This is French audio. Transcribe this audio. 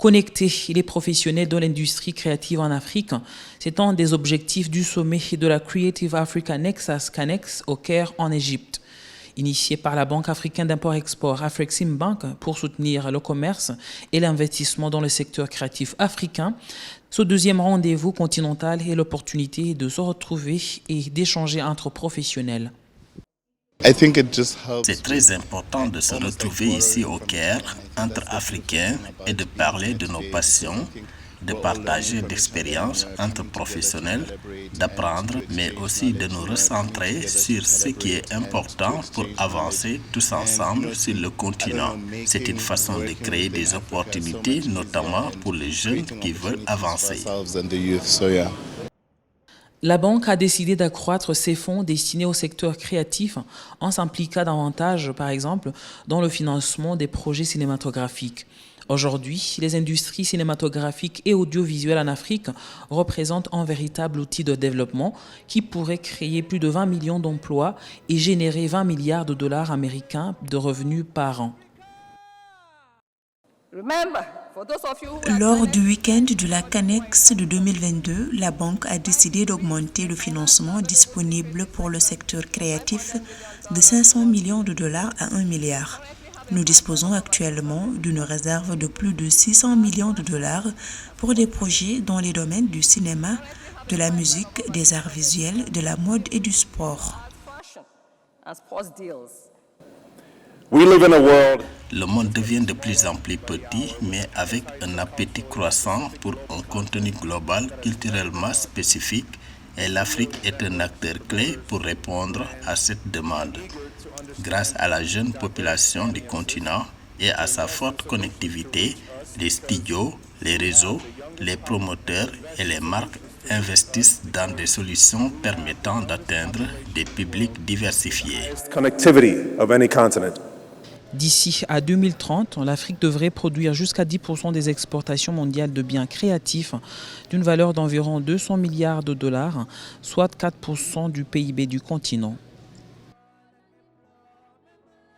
Connecter les professionnels de l'industrie créative en Afrique, c'est un des objectifs du sommet de la Creative Africa Nexus Canex au Caire en Égypte. Initié par la Banque africaine d'import-export Afreximbank pour soutenir le commerce et l'investissement dans le secteur créatif africain, ce deuxième rendez-vous continental est l'opportunité de se retrouver et d'échanger entre professionnels. C'est très important de se retrouver ici au Caire, entre Africains, et de parler de nos passions, de partager d'expériences entre professionnels, d'apprendre, mais aussi de nous recentrer sur ce qui est important pour avancer tous ensemble sur le continent. C'est une façon de créer des opportunités, notamment pour les jeunes qui veulent avancer. La banque a décidé d'accroître ses fonds destinés au secteur créatif en s'impliquant davantage, par exemple, dans le financement des projets cinématographiques. Aujourd'hui, les industries cinématographiques et audiovisuelles en Afrique représentent un véritable outil de développement qui pourrait créer plus de 20 millions d'emplois et générer 20 milliards de dollars américains de revenus par an. Lors du week-end de la Canex de 2022, la banque a décidé d'augmenter le financement disponible pour le secteur créatif de 500 millions de dollars à 1 milliard. Nous disposons actuellement d'une réserve de plus de 600 millions de dollars pour des projets dans les domaines du cinéma, de la musique, des arts visuels, de la mode et du sport. Le monde devient de plus en plus petit, mais avec un appétit croissant pour un contenu global culturellement spécifique, et l'Afrique est un acteur clé pour répondre à cette demande. Grâce à la jeune population du continent et à sa forte connectivité, les studios, les réseaux, les promoteurs et les marques investissent dans des solutions permettant d'atteindre des publics diversifiés. D'ici à 2030, l'Afrique devrait produire jusqu'à 10% des exportations mondiales de biens créatifs d'une valeur d'environ 200 milliards de dollars, soit 4% du PIB du continent.